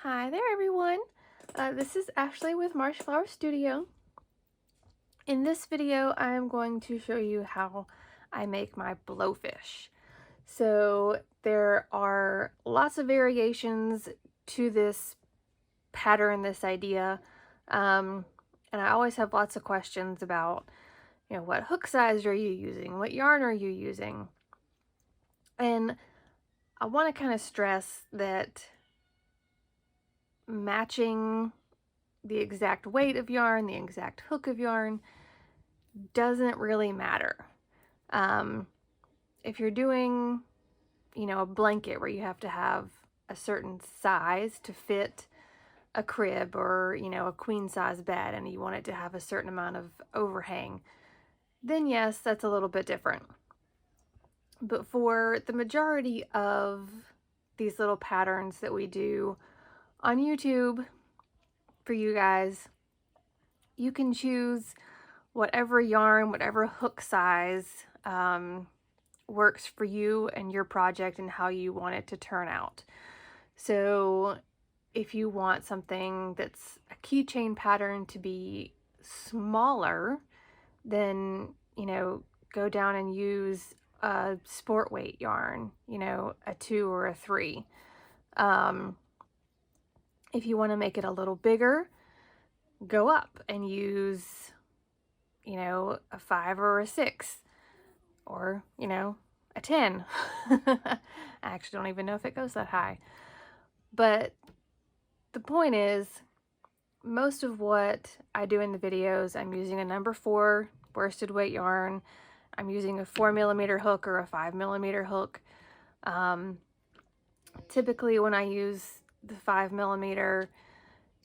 Hi there everyone, this is Ashley with Marshflower Studio. In this video I'm going to show you how I make my blowfish. So there are lots of variations to this pattern, this idea, and I always have lots of questions about, what hook size are you using, what yarn are you using, and I want to kind of stress that matching the exact weight of yarn, the exact hook of yarn, doesn't really matter. If you're doing, a blanket where you have to have a certain size to fit a crib or, a queen size bed and you want it to have a certain amount of overhang, then yes, that's a little bit different. But for the majority of these little patterns that we do on YouTube for you guys, you can choose whatever yarn, whatever hook size works for you and your project and how you want it to turn out. So if you want something that's a keychain pattern to be smaller, then, go down and use a sport weight yarn, a 2 or a 3. If you want to make it a little bigger, go up and use, a 5 or a 6. Or, a 10. I actually don't even know if it goes that high. But the point is, most of what I do in the videos, I'm using a number 4 worsted weight yarn. I'm using a 4mm hook or a 5mm hook. Typically when I use the 5mm,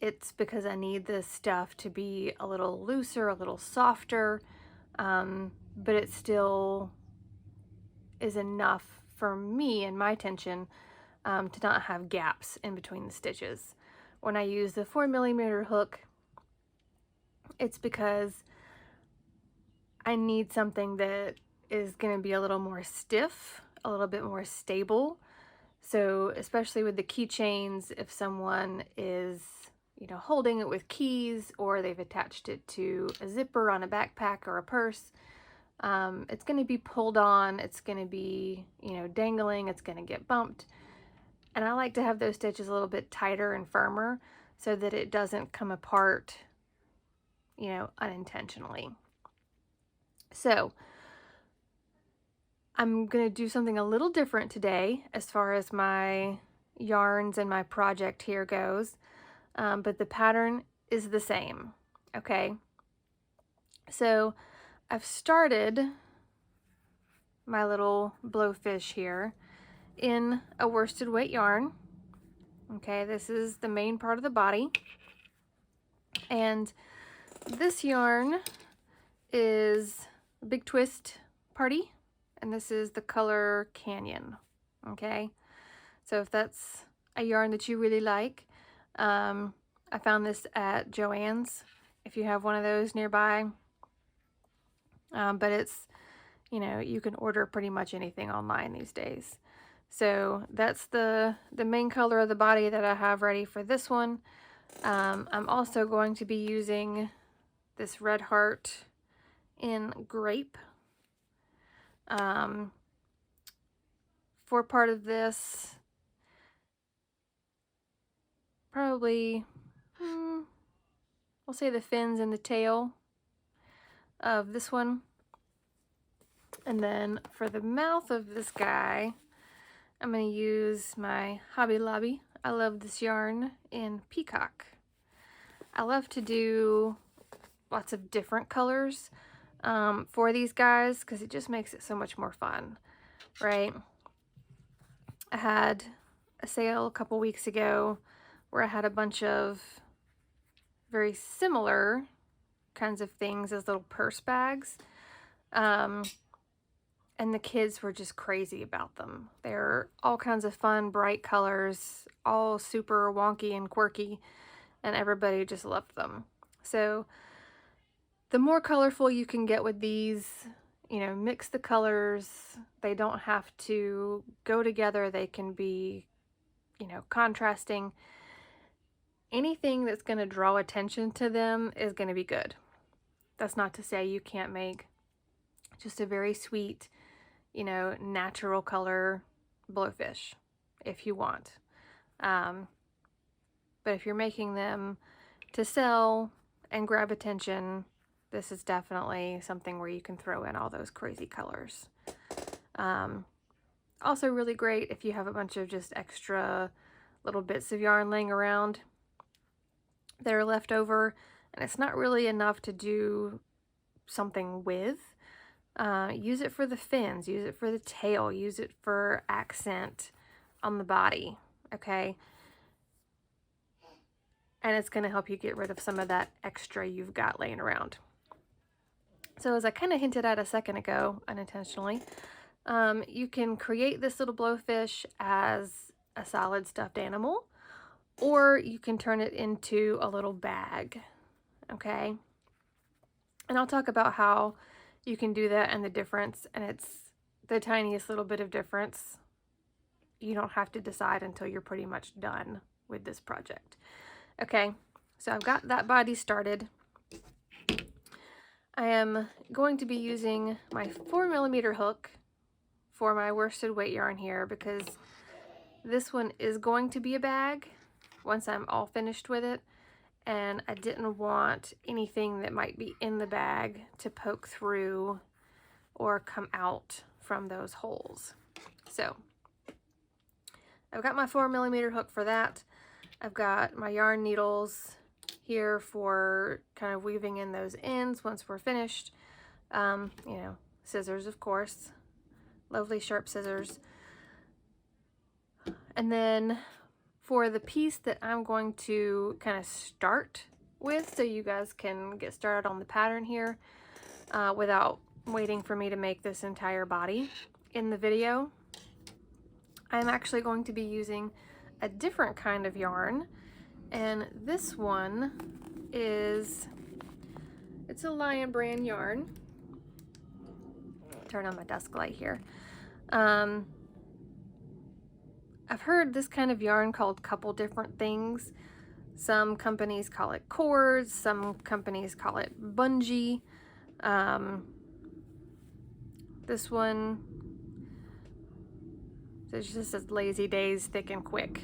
it's because I need this stuff to be a little looser, a little softer, but it still is enough for me and my tension to not have gaps in between the stitches. When I use the 4mm hook, it's because I need something that is going to be a little more stiff, a little bit more stable. So especially with the keychains, if someone is, holding it with keys or they've attached it to a zipper on a backpack or a purse, it's going to be pulled on, it's going to be, dangling, it's going to get bumped. And I like to have those stitches a little bit tighter and firmer so that it doesn't come apart, unintentionally. So I'm going to do something a little different today as far as my yarns and my project here goes, but the pattern is the same, okay? So I've started my little blowfish here in a worsted weight yarn. Okay, this is the main part of the body. And this yarn is Big Twist Party, and this is the color Canyon. Okay, so if that's a yarn that you really like, I found this at Joann's if you have one of those nearby. But it's, you can order pretty much anything online these days. So that's the main color of the body that I have ready for this one. I'm also going to be using this Red Heart in Grape. For part of this, probably, we'll say the fins and the tail of this one. And then for the mouth of this guy, I'm going to use my Hobby Lobby. I love this yarn in Peacock. I love to do lots of different colors for these guys because it just makes it so much more fun, right? I had a sale a couple weeks ago where I had a bunch of very similar kinds of things as little purse bags. And the kids were just crazy about them. They're all kinds of fun, bright colors, all super wonky and quirky, and everybody just loved them. So the more colorful you can get with these, mix the colors. They don't have to go together. They can be, contrasting. anything that's going to draw attention to them is going to be good. That's not to say you can't make just a very sweet, you know, natural color blowfish if you want. But if you're making them to sell and grab attention, this is definitely something where you can throw in all those crazy colors. Also really great if you have a bunch of just extra little bits of yarn laying around that are left over and it's not really enough to do something with. Use it for the fins, use it for the tail, use it for accent on the body, okay? And it's going to help you get rid of some of that extra you've got laying around. So as I kind of hinted at a second ago, unintentionally, you can create this little blowfish as a solid stuffed animal, or you can turn it into a little bag, okay? And I'll talk about how you can do that and the difference, and it's the tiniest little bit of difference. You don't have to decide until you're pretty much done with this project. Okay, so I've got that body started. I am going to be using my 4mm hook for my worsted weight yarn here because this one is going to be a bag once I'm all finished with it, and I didn't want anything that might be in the bag to poke through or come out from those holes. So I've got my 4mm hook for that. I've got my yarn needles here for kind of weaving in those ends once we're finished. You know, scissors, of course, lovely sharp scissors. And then for the piece that I'm going to kind of start with, so you guys can get started on the pattern here without waiting for me to make this entire body in the video, I'm actually going to be using a different kind of yarn, and this one is, it's a Lion brand yarn. Turn on my desk light here. I've heard this kind of yarn called a couple different things. Some companies call it cords, some companies call it bungee. This one, it just says Lazy Days Thick and Quick.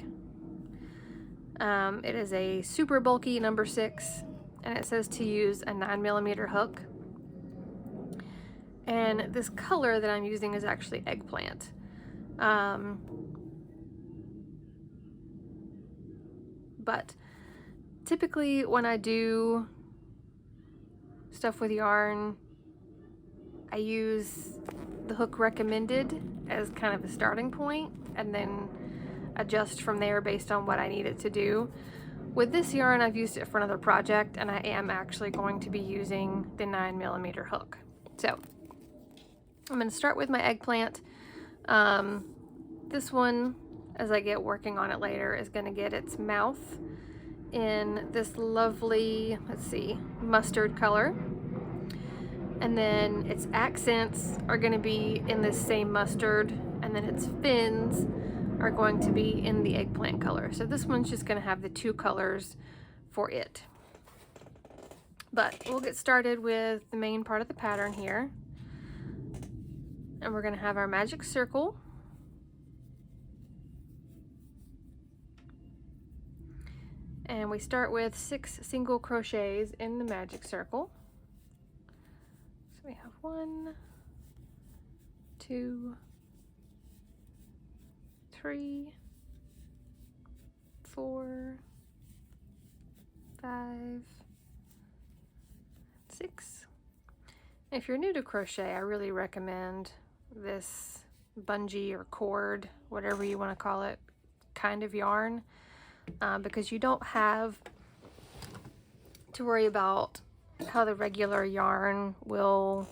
It is a super bulky number 6, and it says to use a 9mm hook. And this color that I'm using is actually eggplant. But typically when I do stuff with yarn, I use the hook recommended as kind of a starting point and then adjust from there based on what I need it to do. With this yarn, I've used it for another project, and I am actually going to be using the 9mm hook. So I'm going to start with my eggplant. This one, as I get working on it later, is going to get its mouth in this lovely, let's see, mustard color. And then its accents are going to be in this same mustard, and then its fins are going to be in the eggplant color. So this one's just going to have the two colors for it. But we'll get started with the main part of the pattern here. And we're going to have our magic circle. And we start with 6 single crochets in the magic circle. So we have 1, 2, 3, 4, 5, 6. If you're new to crochet, I really recommend this bungee or cord, whatever you want to call it, kind of yarn, because you don't have to worry about how the regular yarn will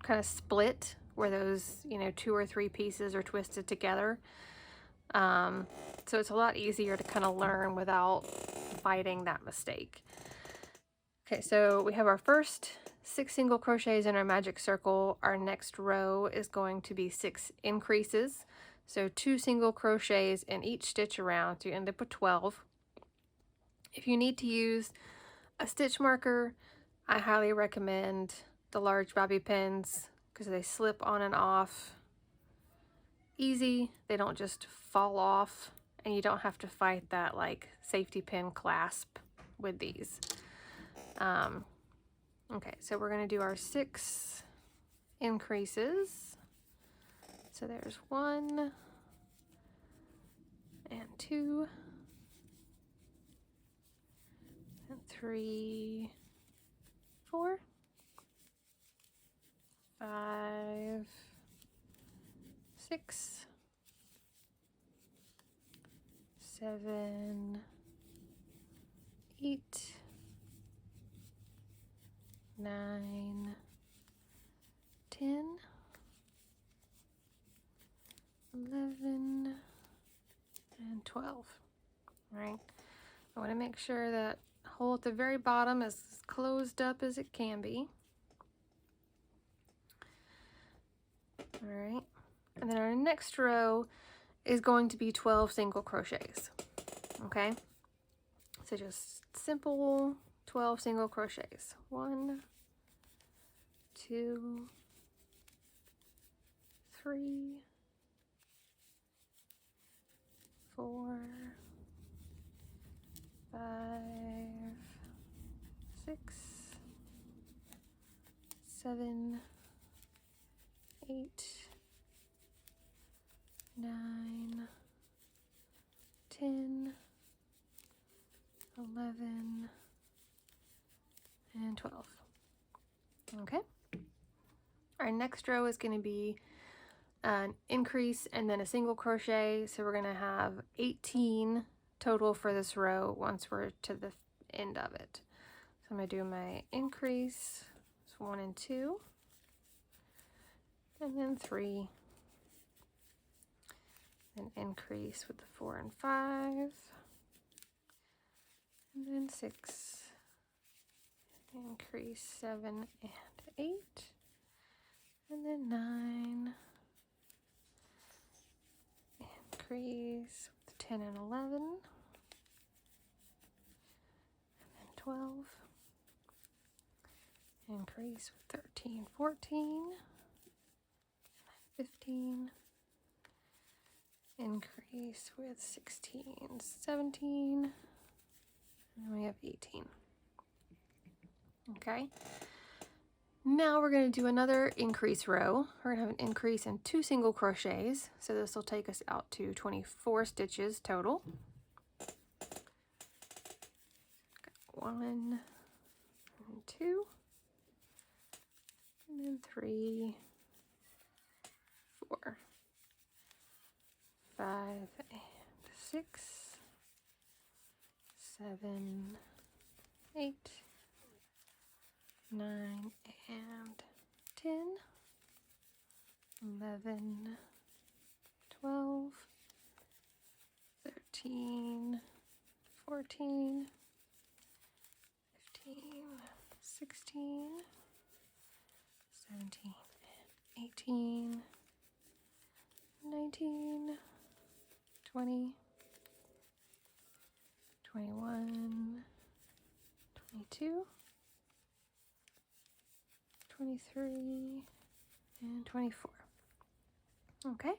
kind of split where those, you know, 2 or 3 pieces are twisted together. So it's a lot easier to kind of learn without fighting that mistake. Okay, so we have our first 6 single crochets in our magic circle. Our next row is going to be 6 increases. So 2 single crochets in each stitch around, so you end up with 12. If you need to use a stitch marker, I highly recommend the large bobby pins because they slip on and off easy. They don't just fall off, and you don't have to fight that like safety pin clasp with these. Okay, so we're going to do our 6 increases. So there's 1 and 2 and 3, 4, 5, 6, 7, 8, 9, 10, 11, and 12. All right. I want to make sure that hole at the very bottom is as closed up as it can be. All right. And then our next row is going to be 12 single crochets. Okay. So just simple 12 single crochets. 1, 2, 3, 4, 5, 6, 7, 8, 9, 10, 11, and 12. Okay. Our next row is going to be an increase and then a single crochet, so we're going to have 18 total for this row once we're to the end of it. So I'm going to do my increase, so 1 and 2, and then 3, then increase with the 4 and 5, and then 6, increase 7 and 8, and then 9, increase with 10 and 11, and then 12, increase with 13, 14, 15, increase with 16, 17, and we have 18. Okay. Now we're going to do another increase row. We're going to have an increase in 2 single crochets. So this will take us out to 24 stitches total. Got 1 and 2, and then 3, 4, 5, and 6, 7, 8, 9, and 10, 11, 12, 13, 14, 15, 16, 17, 18, 19, 20, 21, 22, 23, and 24. Okay,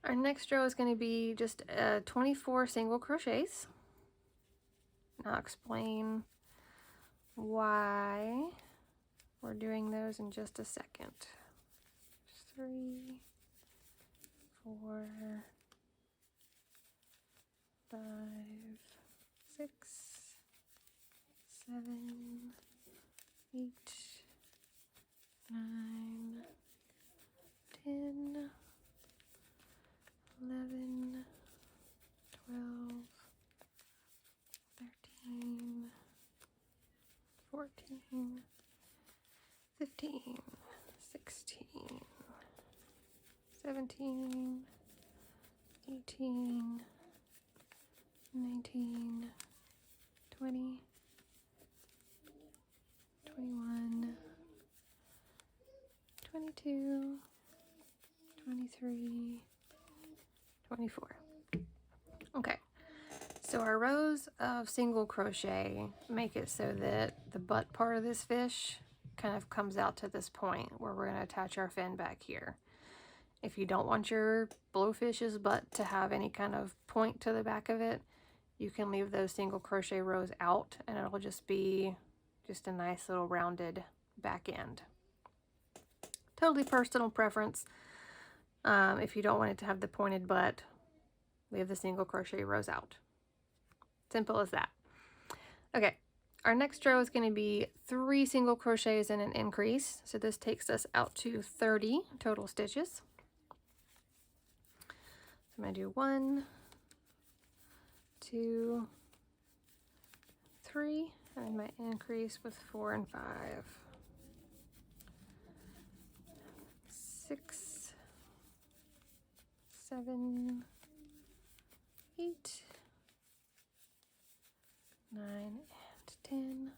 our next row is going to be just 24 single crochets. And I'll explain why we're doing those in just a second. 3, 4, 5, 6, 7, 8, 9, 10, 11, 12, 13, 14, 15, 16, 17, 18, 19, 20, 21, 22, 23, 24. Okay, So our rows of single crochet make it so that the butt part of this fish kind of comes out to this point where we're going to attach our fin back here. If you don't want your blowfish's butt to have any kind of point to the back of it, you can leave those single crochet rows out and it'll just be just a nice little rounded back end. Totally personal preference. If you don't want it to have the pointed butt, leave the single crochet rows out. Simple as that. Okay, our next row is going to be 3 single crochets and an increase. So this takes us out to 30 total stitches. So I'm going to do 1, 2, 3, and my increase with 4 and 5. 6, 7, 8, 9 and 10,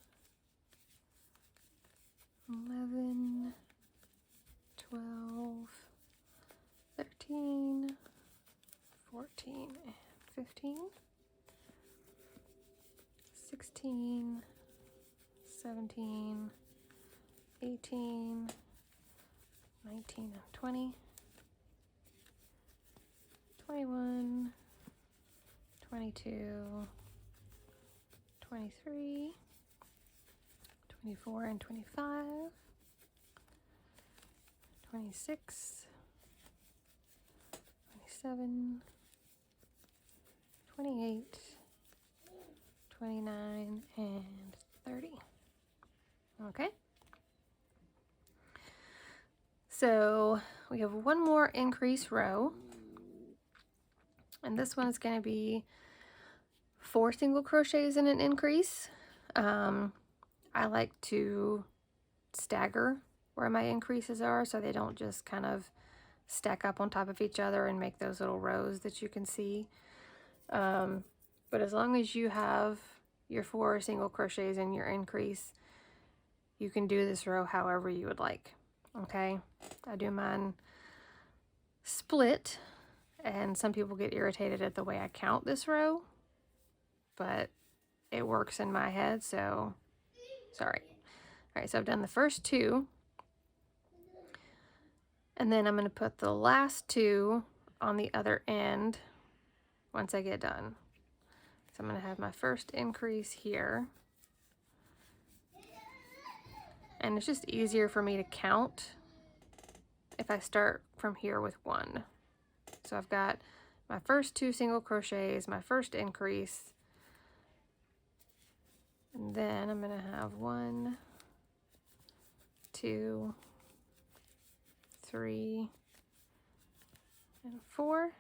11, 12, 13, 14 and 15, 16, 17, 18, 19 and 20, 21, 22, 23, 24 and 25, 26, 27, 28, 29, and 30. Okay. So we have one more increase row, and this one is going to be 4 single crochets and an increase. I like to stagger where my increases are so they don't just kind of stack up on top of each other and make those little rows that you can see. But as long as you have your 4 single crochets and your increase, you can do this row however you would like. Okay, I do mine split, and some people get irritated at the way I count this row, but it works in my head, so sorry. All right, so I've done the first 2, and then I'm going to put the last 2 on the other end once I get done. So I'm going to have my first increase here, and it's just easier for me to count if I start from here with 1. So I've got my first 2 single crochets, my first increase, and then I'm going to have 1, 2, 3, and 4.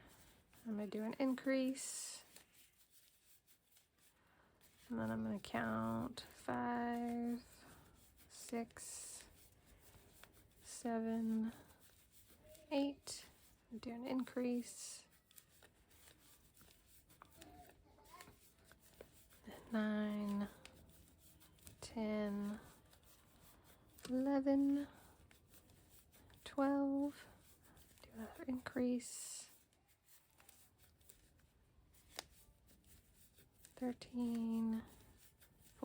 I'm going to do an increase, and then I'm going to count 5, 6, 7, 8, do an increase, 9, 10, 11, 12, do another increase, 13,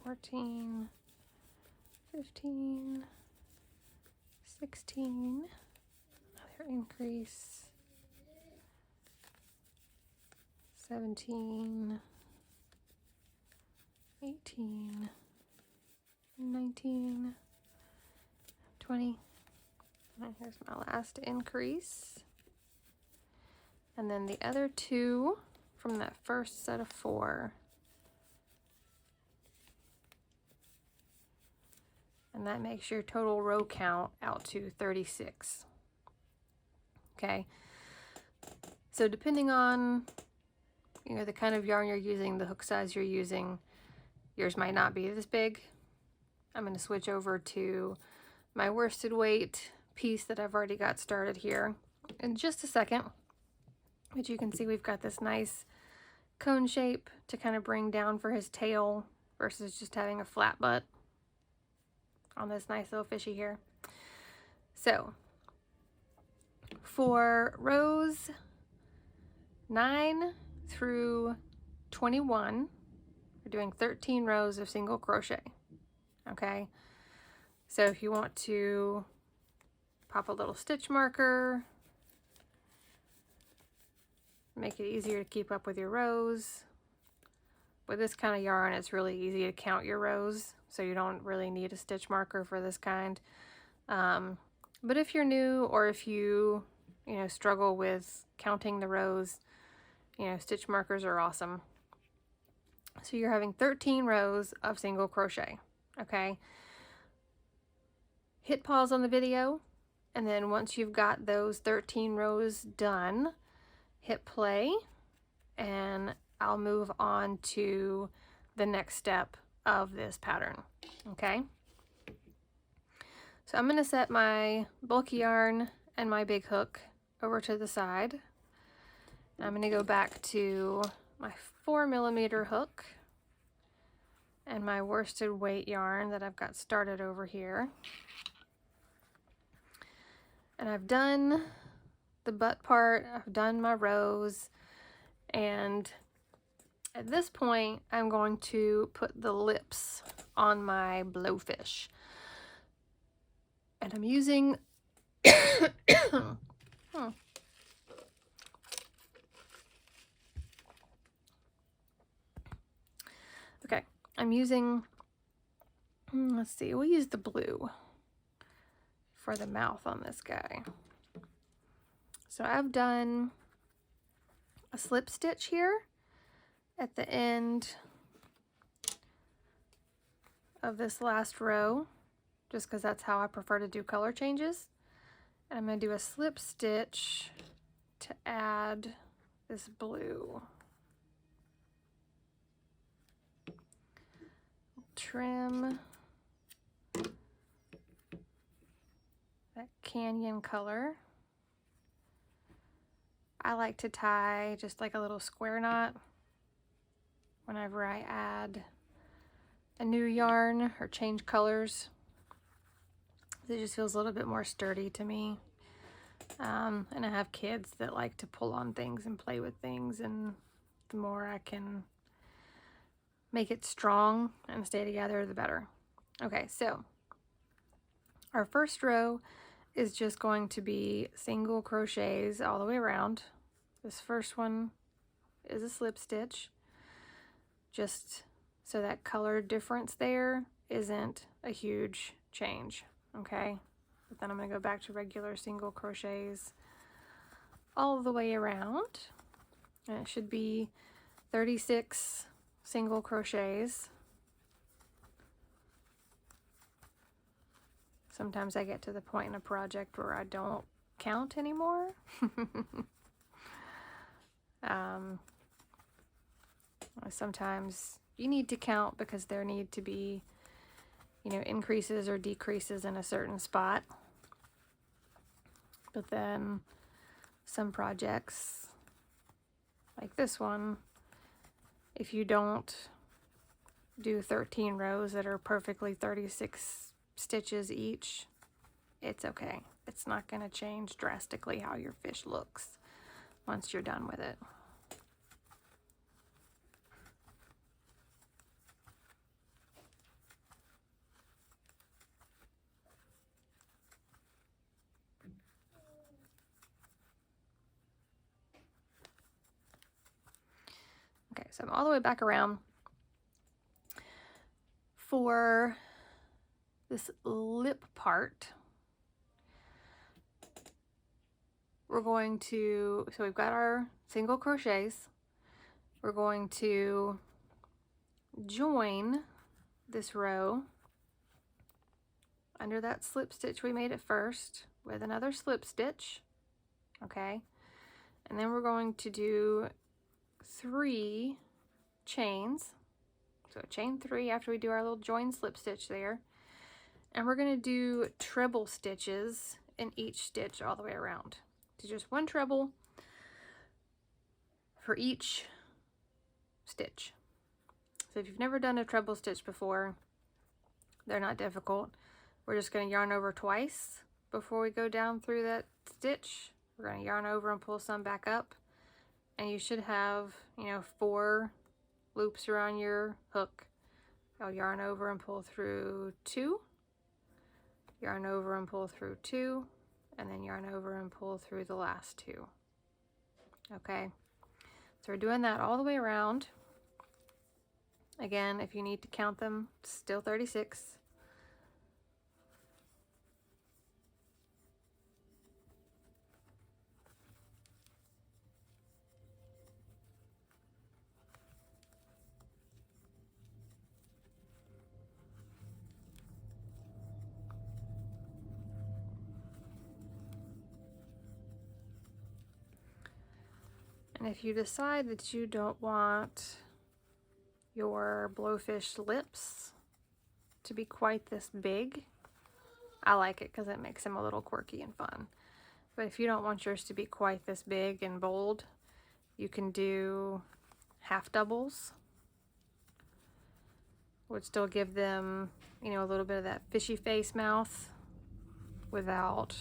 14, 15, 16, another increase, 17, 18, 19, 20, and here's my last increase, and then the other 2 from that first set of 4, and that makes your total row count out to 36. Okay, so depending on the kind of yarn you're using, the hook size you're using, yours might not be this big. I'm going to switch over to my worsted weight piece that I've already got started here in just a second. But you can see we've got this nice cone shape to kind of bring down for his tail versus just having a flat butt on this nice little fishy here. So for rows 9 through 21. We're doing 13 rows of single crochet. Okay, so if you want to pop a little stitch marker, make it easier to keep up with your rows. With this kind of yarn, it's really easy to count your rows, so you don't really need a stitch marker for this kind. But if you're new, or if you struggle with counting the rows, stitch markers are awesome. So you're having 13 rows of single crochet. Okay, hit pause on the video, and then once you've got those 13 rows done, hit play, and I'll move on to the next step of this pattern. Okay, so I'm going to set my bulky yarn and my big hook over to the side. I'm going to go back to my 4mm hook and my worsted weight yarn that I've got started over here. And I've done the butt part, I've done my rows, and at this point I'm going to put the lips on my blowfish. And I'm using okay, I'm using, let's see, we'll use the blue for the mouth on this guy. So I've done a slip stitch here at the end of this last row, just because that's how I prefer to do color changes. And I'm going to do a slip stitch to add this blue. Trim that canyon color. I like to tie just like a little square knot whenever I add a new yarn or change colors. It just feels a little bit more sturdy to me. And I have kids that like to pull on things and play with things, and the more I can make it strong and stay together, the better. Okay, so our first row is just going to be single crochets all the way around. This first one is a slip stitch, just so that color difference there isn't a huge change. Okay, but then I'm going to go back to regular single crochets all the way around, and it should be 36 single crochets. Sometimes I get to the point in a project where I don't count anymore. Sometimes you need to count because there need to be, increases or decreases in a certain spot. But then some projects, like this one, if you don't do 13 rows that are perfectly 36 stitches each, it's okay. It's not going to change drastically how your fish looks once you're done with it. Okay, so I'm all the way back around. For this lip part, we're going to, so we've got our single crochets. We're going to join this row under that slip stitch we made at first with another slip stitch, okay? And then we're going to do 3 chains. So chain 3 after we do our little join slip stitch there. And we're going to do treble stitches in each stitch all the way around. So just 1 treble for each stitch. So if you've never done a treble stitch before, they're not difficult. We're just going to yarn over twice before we go down through that stitch. We're going to yarn over and pull some back up. And you should have, 4 loops around your hook. I'll yarn over and pull through 2, yarn over and pull through 2, and then yarn over and pull through the last 2. Okay, so we're doing that all the way around. Again, if you need to count them, still 36. And if you decide that you don't want your blowfish lips to be quite this big, I like it because it makes them a little quirky and fun. But if you don't want yours to be quite this big and bold, you can do half doubles, would still give them, you know, a little bit of that fishy face mouth without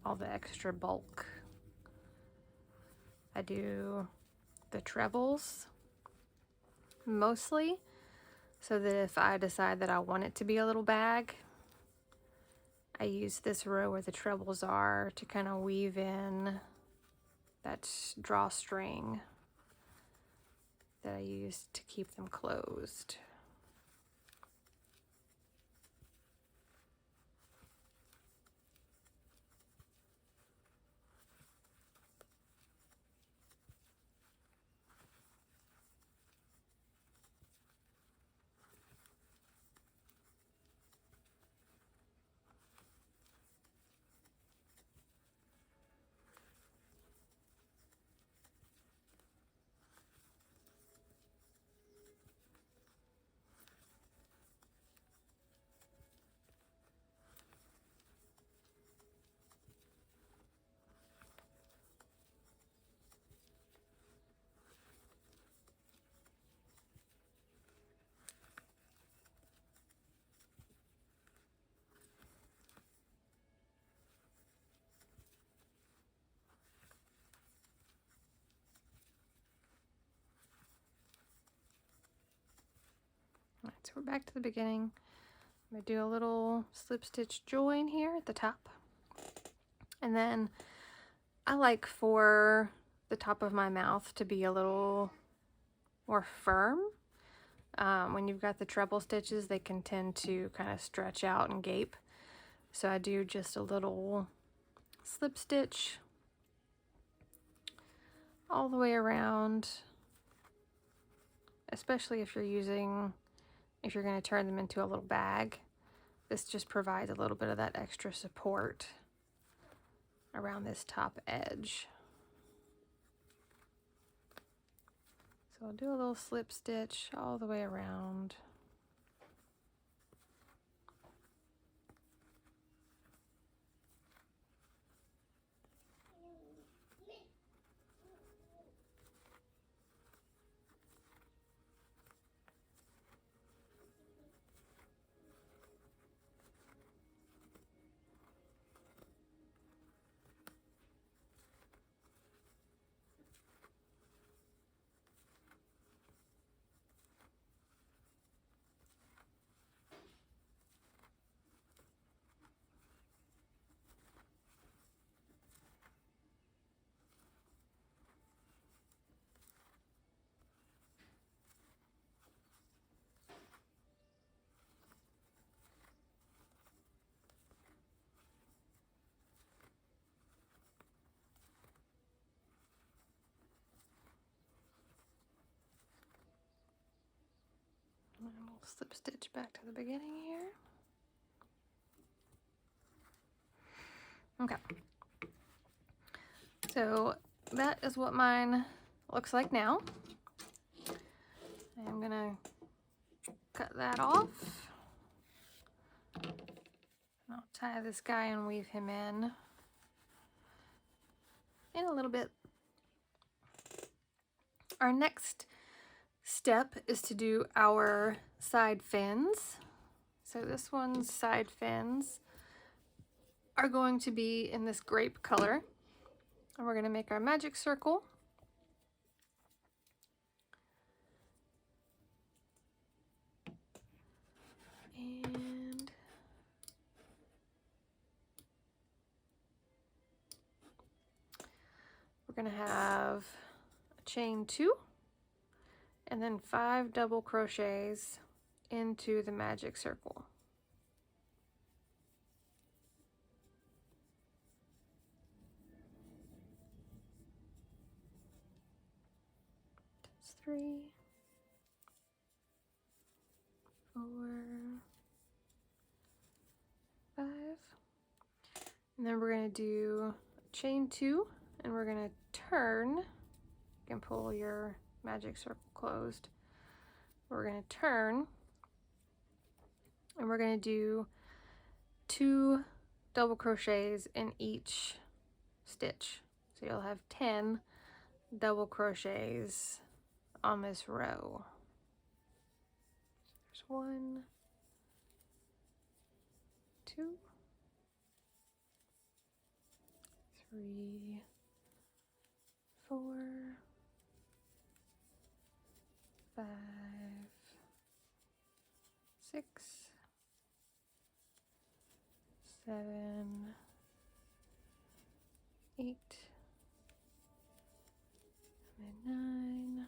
all the extra bulk. I do the trebles mostly so that if I decide that I want it to be a little bag, I use this row where the trebles are to kind of weave in that drawstring that I use to keep them closed. Alright, so we're back to the beginning. I'm going to do a little slip stitch join here at the top. And then I like for the top of my mouth to be a little more firm. When you've got the treble stitches, they can tend to kind of stretch out and gape. So I do just a little slip stitch all the way around, especially if you're going to turn them into a little bag. This just provides a little bit of that extra support around this top edge. So I'll do a little slip stitch all the way around. And we'll slip stitch back to the beginning here. Okay. So that is what mine looks like now. I'm gonna cut that off. I'll tie this guy and weave him in a little bit. Our next step is to do our side fins. So this one's side fins are going to be in this grape color, and we're going to make our magic circle. we're going to have a chain 2 and then 5 double crochets into the magic circle. That's 3, 4, 5. And then we're going to do chain 2 and we're going to turn. You can pull your magic circle closed. We're going to turn and we're going to do 2 double crochets in each stitch. So you'll have 10 double crochets on this row. There's 1, 2, 3, 4, 5, 6, 7, 8, and 9,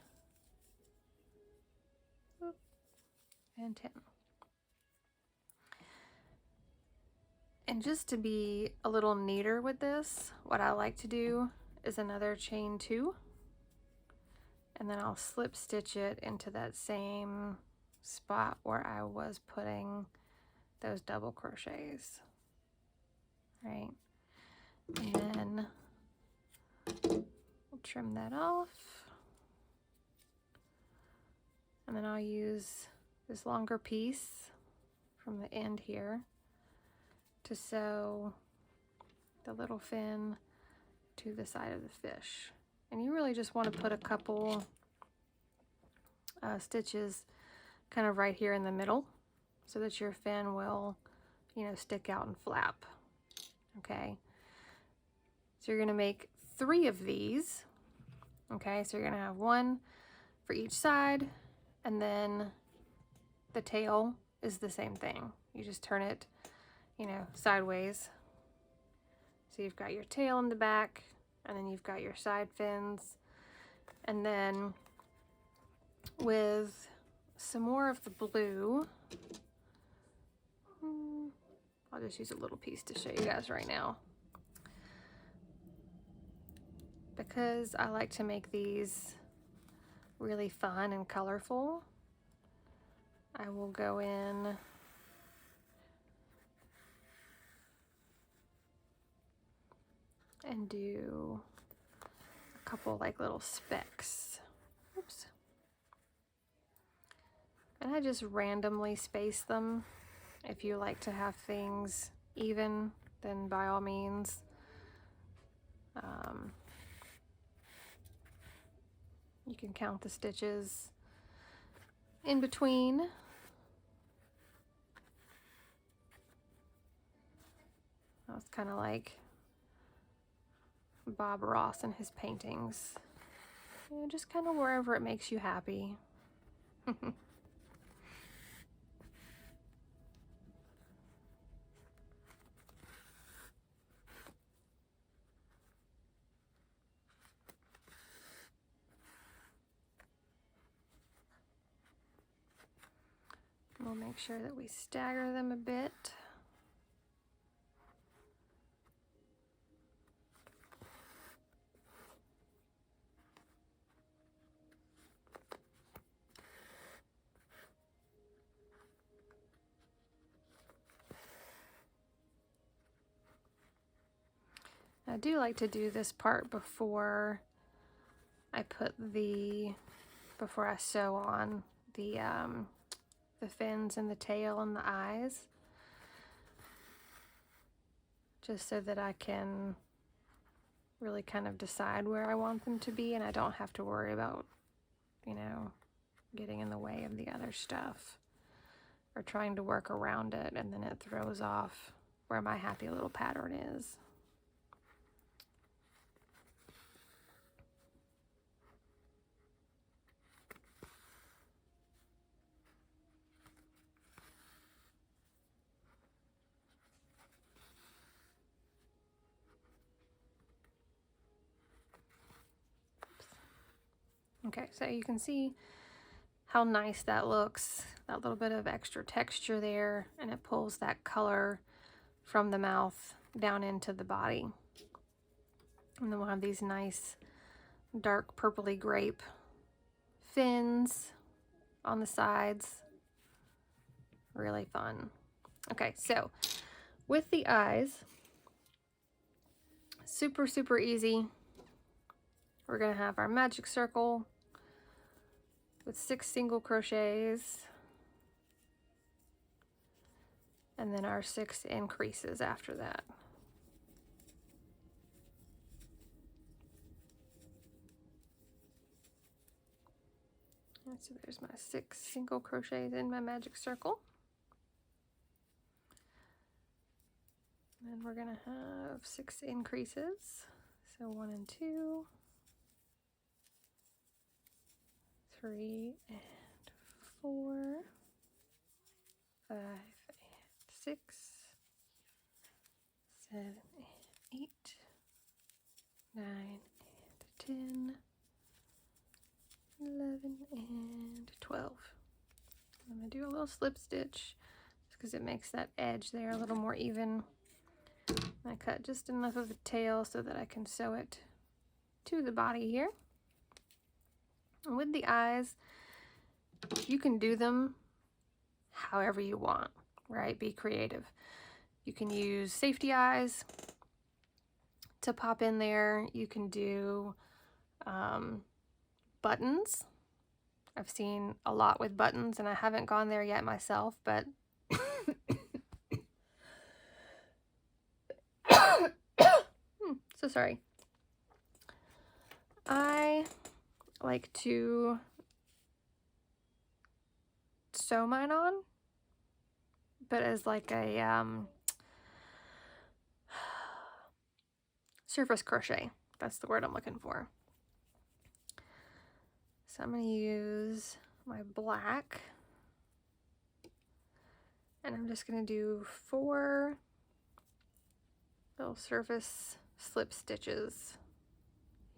and 10. And just to be a little neater with this, what I like to do is another chain 2, and then I'll slip stitch it into that same spot where I was putting those double crochets, right? And then we'll trim that off, and then I'll use this longer piece from the end here to sew the little fin to the side of the fish. And you really just want to put a couple stitches kind of right here in the middle so that your fin will, you know, stick out and flap. Okay, so you're going to make 3 of these. Okay, so you're going to have 1 for each side, and then the tail is the same thing. You just turn it, you know, sideways. So you've got your tail in the back, and then you've got your side fins. And then with some more of the blue, I'll just use a little piece to show you guys right now, because I like to make these really fun and colorful. I will go in and do a couple like little specks. Oops. And I just randomly space them. If you like to have things even, then by all means. You can count the stitches in between. That's kind of like Bob Ross and his paintings. You know, just kind of wherever it makes you happy. We'll make sure that we stagger them a bit. I do like to do this part before I sew on the fins and the tail and the eyes, just so that I can really kind of decide where I want them to be, and I don't have to worry about, you know, getting in the way of the other stuff or trying to work around it, and then it throws off where my happy little pattern is. Okay, so you can see how nice that looks, that little bit of extra texture there, and it pulls that color from the mouth down into the body. And then we'll have these nice dark purpley grape fins on the sides. Really fun. Okay, so with the eyes, super, super easy. We're gonna have our magic circle with 6 single crochets, and then our 6 increases after that. And so there's my 6 single crochets in my magic circle. And we're gonna have 6 increases. So 1 and 2, 3 and 4, 5 and 6, 7 and 8, 9 and 10, 11 and 12. I'm going to do a little slip stitch just because it makes that edge there a little more even. I cut just enough of the tail so that I can sew it to the body here. And with the eyes, you can do them however you want, right? Be creative. You can use safety eyes to pop in there. You can do buttons. I've seen a lot with buttons, and I haven't gone there yet myself, but so sorry. I like to sew mine on, but as like a surface crochet. That's the word I'm looking for. So I'm going to use my black, and I'm just going to do 4 little surface slip stitches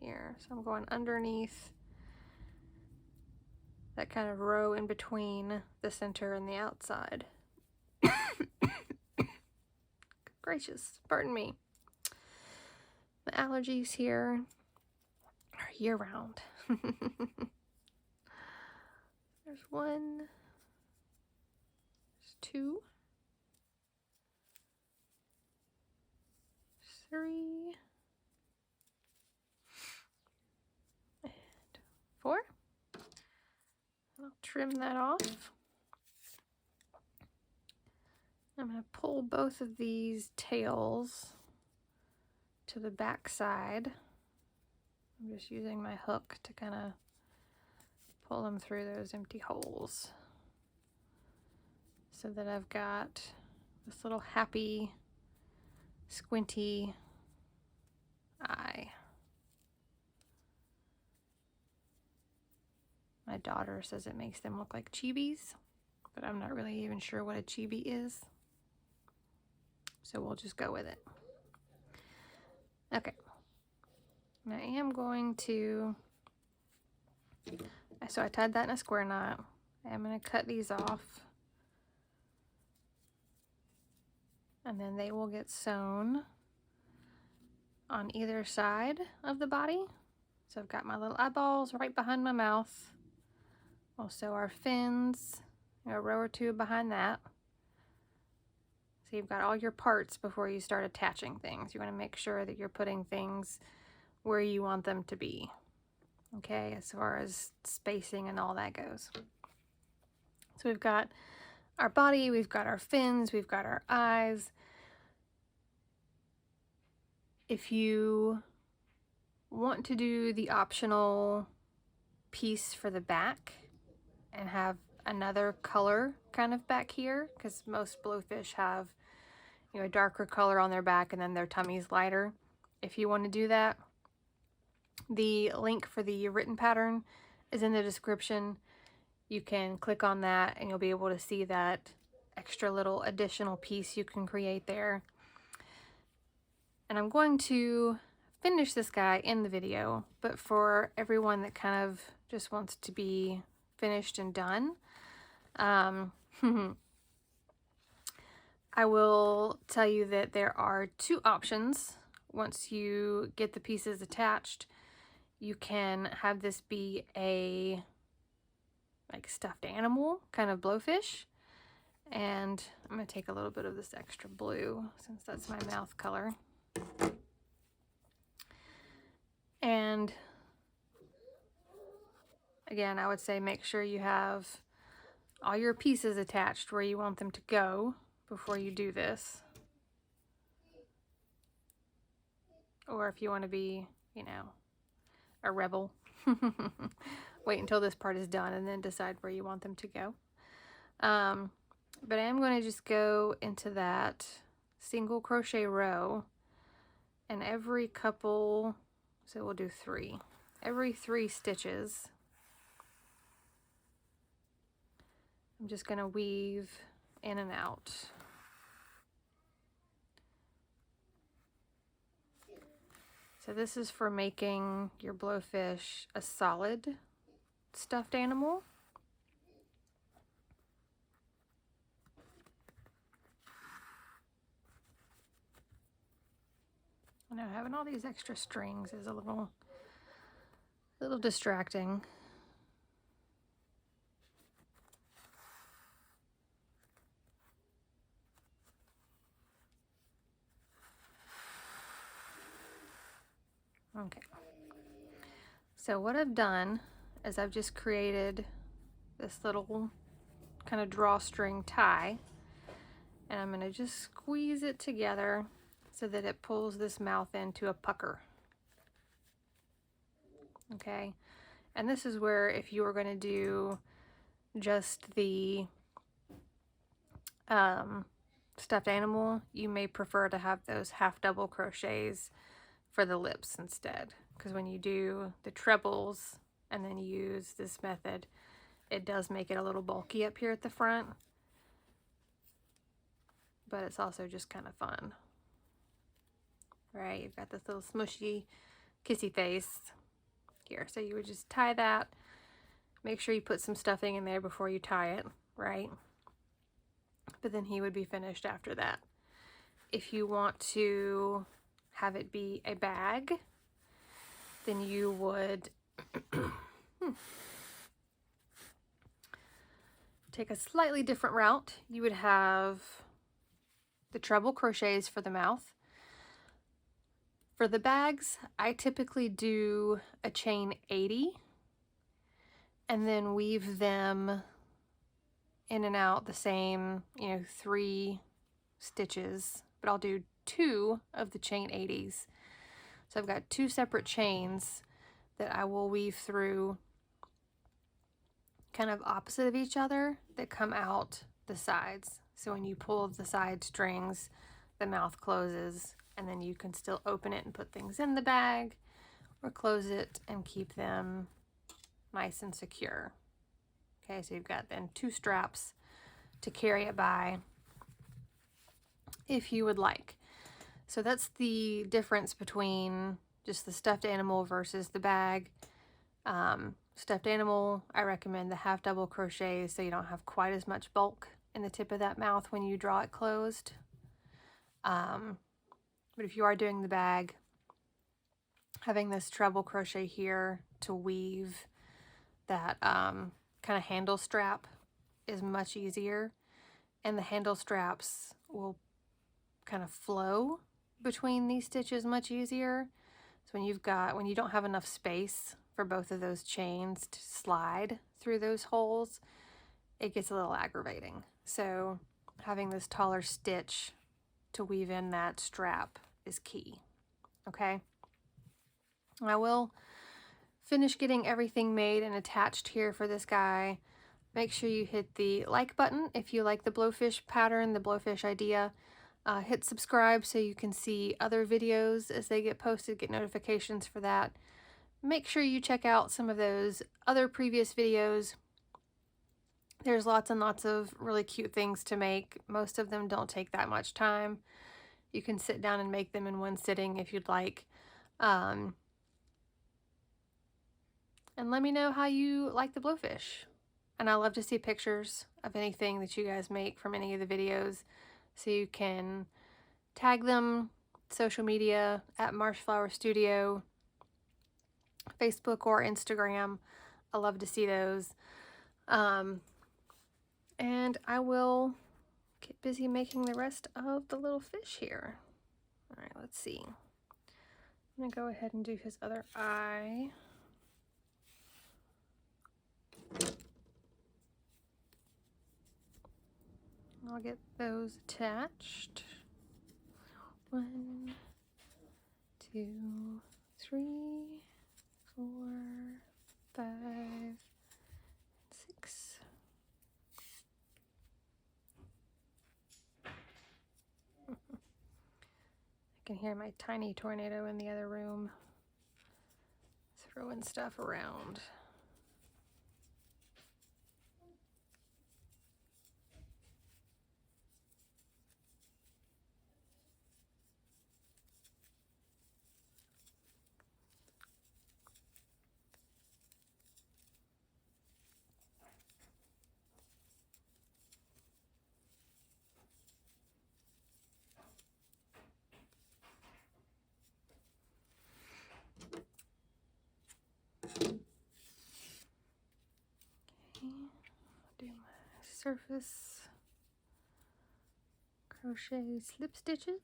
here. So I'm going underneath that kind of row in between the center and the outside. Gracious, pardon me. The allergies here are year-round. There's 1, there's 2, 3, and 4. I'll trim that off. I'm going to pull both of these tails to the back side. I'm just using my hook to kind of pull them through those empty holes so that I've got this little happy, squinty eye. My daughter says it makes them look like chibis, but I'm not really even sure what a chibi is. So we'll just go with it. Okay. And I am going to, so I tied that in a square knot. I'm going to cut these off, and then they will get sewn on either side of the body. So I've got my little eyeballs right behind my mouth. We'll sew our fins, a row or 2 behind that. So you've got all your parts before you start attaching things. You want to make sure that you're putting things where you want them to be. Okay, as far as spacing and all that goes. So we've got our body, we've got our fins, we've got our eyes. If you want to do the optional piece for the back and have another color kind of back here, because most blowfish have, you know, a darker color on their back and then their tummy's lighter. If you want to do that, the link for the written pattern is in the description. You can click on that and you'll be able to see that extra little additional piece you can create there. And I'm going to finish this guy in the video, but for everyone that kind of just wants to be finished and done. I will tell you that there are two options. Once you get the pieces attached, you can have this be a like stuffed animal kind of blowfish. And I'm going to take a little bit of this extra blue since that's my mouth color. And again, I would say make sure you have all your pieces attached where you want them to go before you do this. Or if you want to be, you know, a rebel, wait until this part is done and then decide where you want them to go. But I am going to just go into that single crochet row, and every couple, so we'll do 3. Every 3 stitches, I'm just going to weave in and out. So this is for making your blowfish a solid stuffed animal. I know having all these extra strings is a little distracting. Okay. So what I've done is I've just created this little kind of drawstring tie, and I'm going to just squeeze it together so that it pulls this mouth into a pucker. Okay, and this is where if you were going to do just the stuffed animal, you may prefer to have those half double crochets for the lips instead, because when you do the trebles and then you use this method, it does make it a little bulky up here at the front, but it's also just kind of fun. Right, you've got this little smushy kissy face here. So you would just tie that. Make sure you put some stuffing in there before you tie it, right? But then he would be finished after that. If you want to have it be a bag, then you would take a slightly different route. You would have the treble crochets for the mouth. For the bags, I typically do a chain 80 and then weave them in and out the same, 3 stitches, but I'll do 2 of the chain 80s. So I've got 2 separate chains that I will weave through kind of opposite of each other that come out the sides. So when you pull the side strings, the mouth closes, and then you can still open it and put things in the bag, or close it and keep them nice and secure. Okay, so you've got then 2 straps to carry it by if you would like. So that's the difference between just the stuffed animal versus the bag. Stuffed animal, I recommend the half double crochet so you don't have quite as much bulk in the tip of that mouth when you draw it closed. But if you are doing the bag, having this treble crochet here to weave that kind of handle strap is much easier, and the handle straps will kind of flow between these stitches much easier. So when you don't have enough space for both of those chains to slide through those holes, it gets a little aggravating. So having this taller stitch to weave in that strap is key. Okay, I will finish getting everything made and attached here for this guy. Make sure you hit the like button if you like the blowfish pattern, the blowfish idea. Hit subscribe so you can see other videos as they get posted, get notifications for that. Make sure you check out some of those other previous videos. There's lots and lots of really cute things to make. Most of them don't take that much time. You can sit down and make them in one sitting if you'd like. And let me know how you like the blowfish. And I love to see pictures of anything that you guys make from any of the videos, so you can tag them, social media at Marshflower Studio, Facebook or Instagram. I love to see those. And I will get busy making the rest of the little fish here. All right, let's see. I'm gonna go ahead and do his other eye. I'll get those attached. 1, 2, 3, 4, 5, 6. I can hear my tiny tornado in the other room throwing stuff around. Do my surface crochet slip stitches.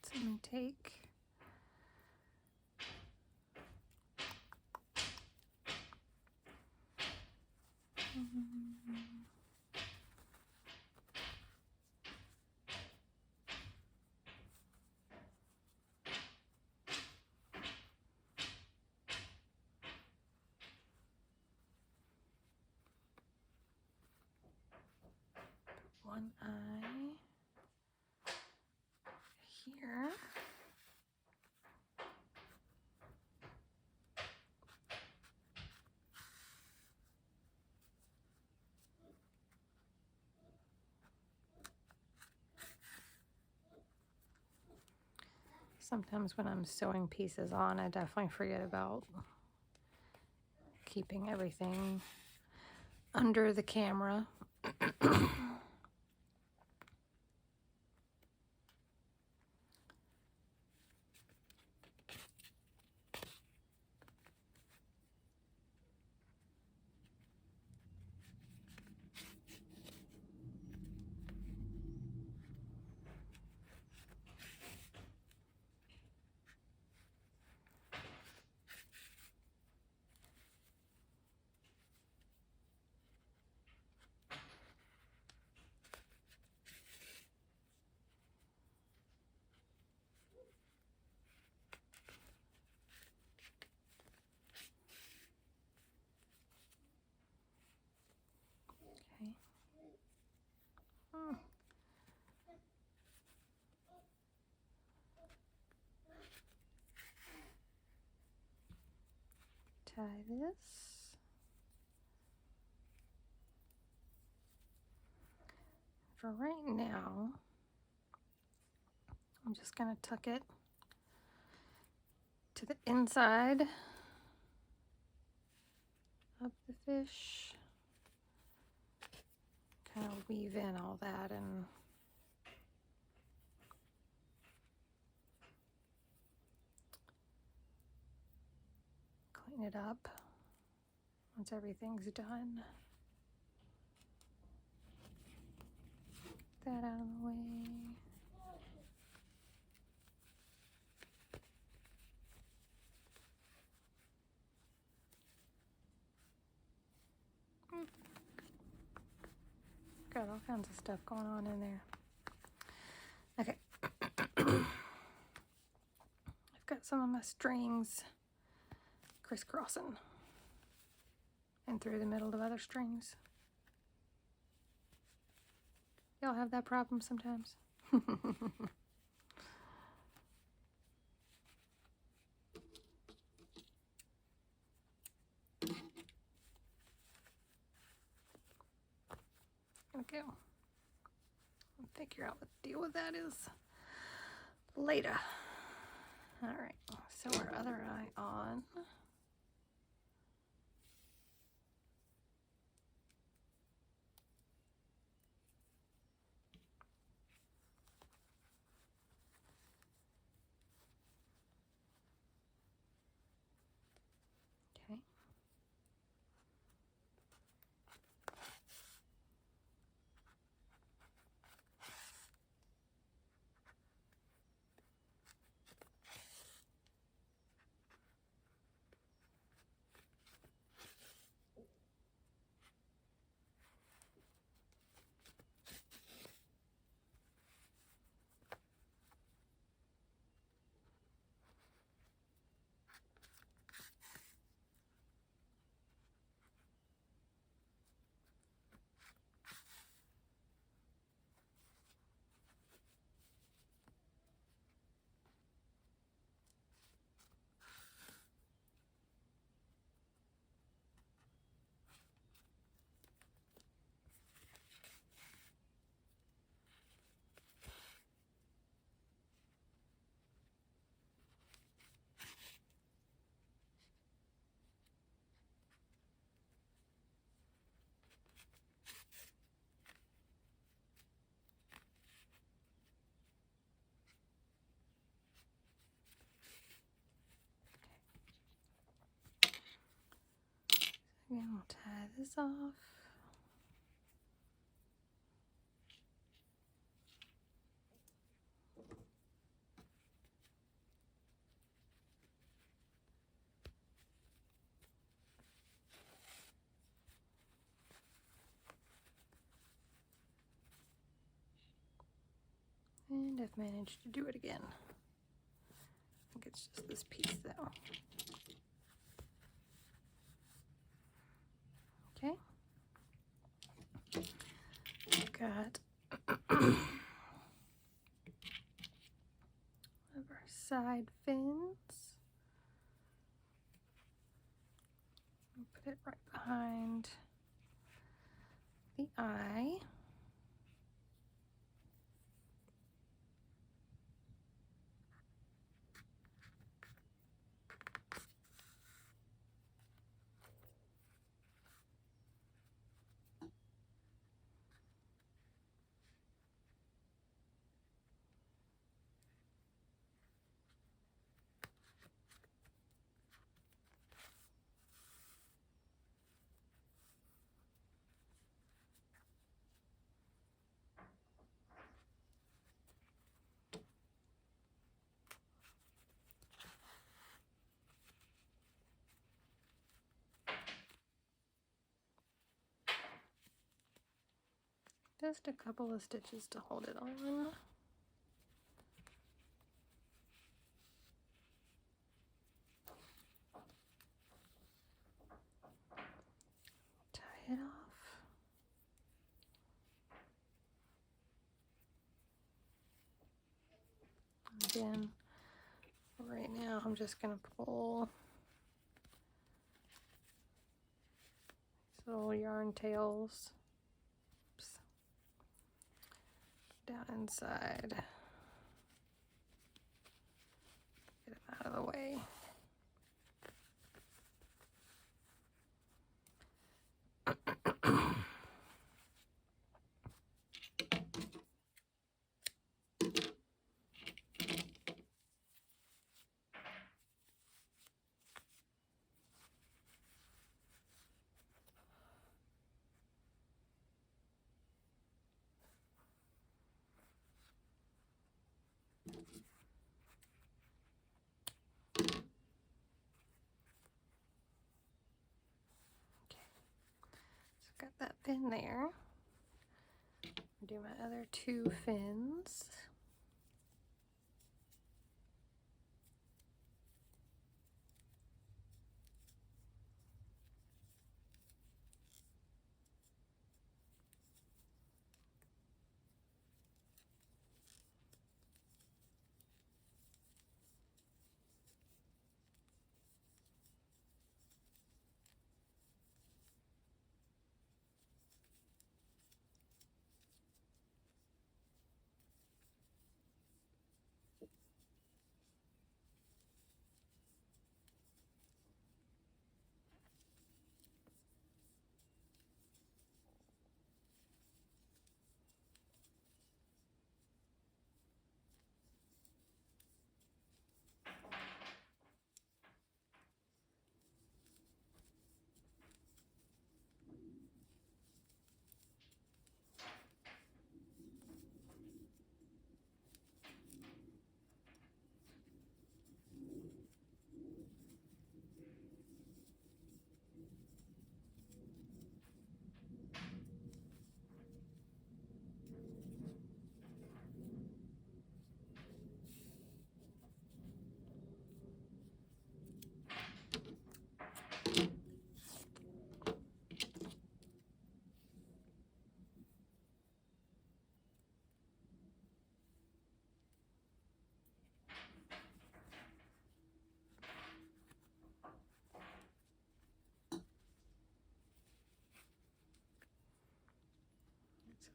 So I'm going to take one eye here. Sometimes when I'm sewing pieces on, I definitely forget about keeping everything under the camera. Okay. Tie this. For right now, I'm just going to tuck it to the inside of the fish. Kind of weave in all that and tighten it up once everything's done. That out of the way. Got all kinds of stuff going on in there. Okay. I've got some of my strings crisscrossing and through the middle of other strings. Y'all have that problem sometimes? Okay. I'll figure out what the deal with that is later. All right, so our other eye on. Okay. Again, we'll tie this off. And I've managed to do it again. I think it's just this piece though. Okay. I've got of our side fins. I'll put it right behind the eye. Just a couple of stitches to hold it on. Tie it off. Again, right now I'm just going to pull these little yarn tails. Oops. Down inside. Get them out of the way. got that fin there. Do my other 2 fins.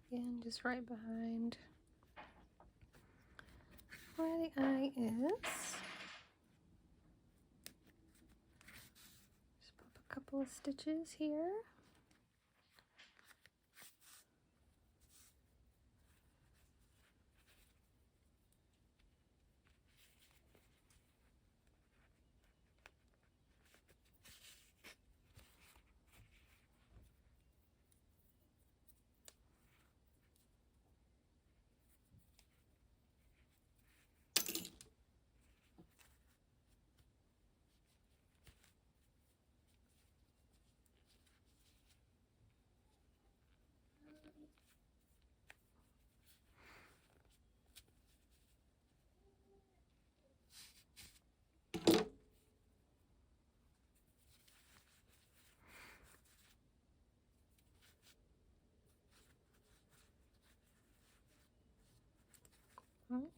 Again, just right behind where the eye is. Just pop a couple of stitches here.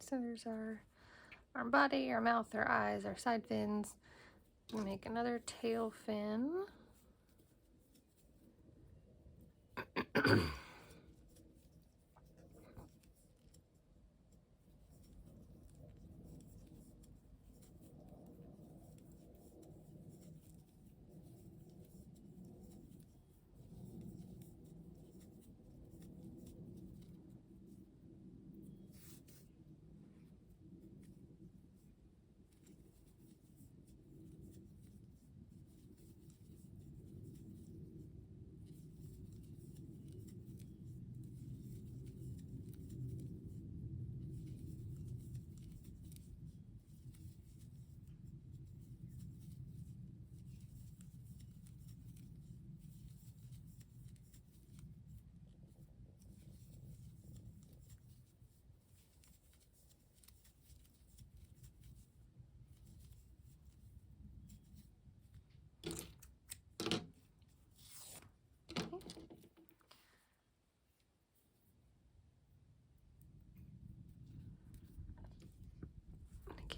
So there's our body, our mouth, our eyes, our side fins. We make another tail fin.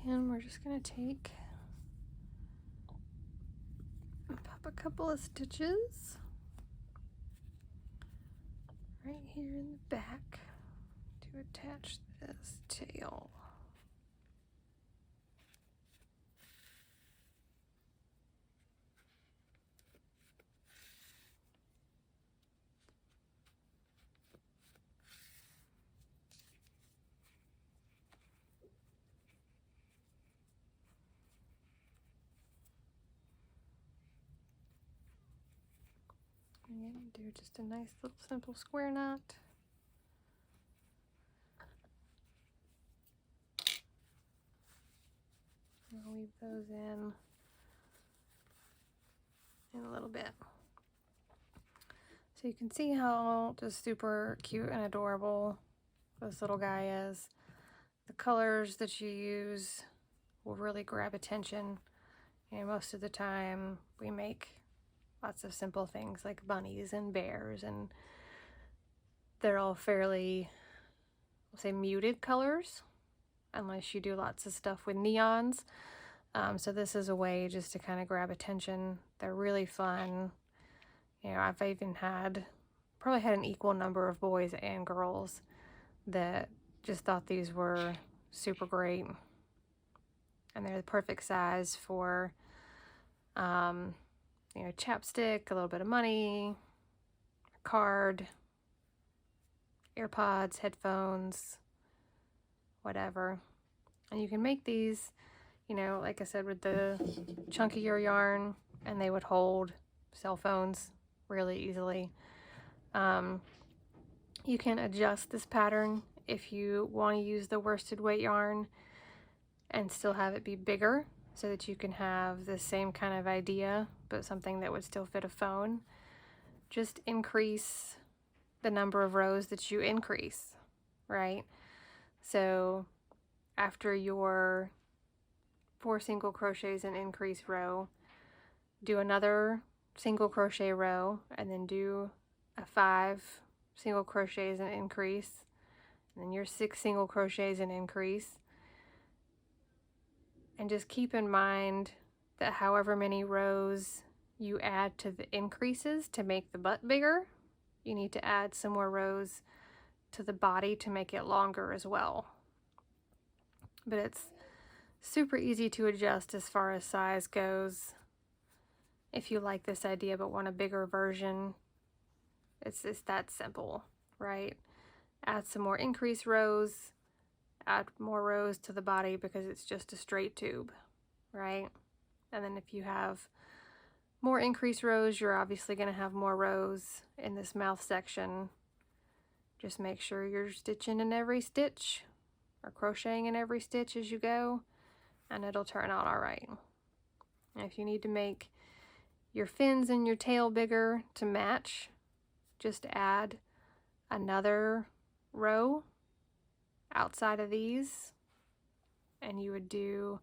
Again, we're just going to take and pop a couple of stitches right here in the back to attach this tail. Again, do just a nice little simple square knot. I'll weave those in a little bit. So you can see how just super cute and adorable this little guy is. The colors that you use will really grab attention. You know, most of the time we make lots of simple things like bunnies and bears, and they're all fairly, we'll say, muted colors, unless you do lots of stuff with neons. So this is a way just to kind of grab attention. They're really fun. You know, I've even probably had an equal number of boys and girls that just thought these were super great. And they're the perfect size for, you know, chapstick, a little bit of money, a card, AirPods, headphones, whatever. And you can make these, you know, like I said, with the chunkier yarn, and they would hold cell phones really easily. You can adjust this pattern if you want to use the worsted weight yarn and still have it be bigger, so that you can have the same kind of idea, but something that would still fit a phone. Just increase the number of rows that you increase, right? So after your 4 single crochets and increase row, do another single crochet row, and then do a 5 single crochets and increase, and then your 6 single crochets and increase. And just keep in mind that however many rows you add to the increases to make the butt bigger, you need to add some more rows to the body to make it longer as well. But it's super easy to adjust as far as size goes. If you like this idea but want a bigger version, it's that simple, right? Add some more increase rows, add more rows to the body because it's just a straight tube, right? And then if you have more increase rows, you're obviously going to have more rows in this mouth section. Just make sure you're stitching in every stitch or crocheting in every stitch as you go, and it'll turn out all right. And if you need to make your fins and your tail bigger to match, just add another row outside of these, and you would do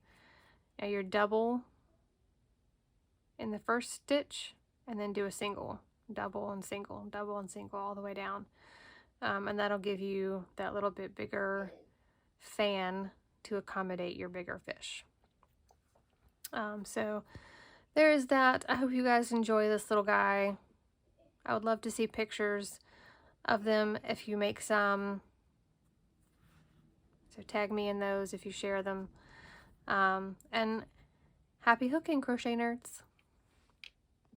your double in the first stitch, and then do a single, double and single, double and single all the way down. And that'll give you that little bit bigger fan to accommodate your bigger fish. So there is that. I hope you guys enjoy this little guy. I would love to see pictures of them if you make some. So tag me in those if you share them. And happy hooking, crochet nerds.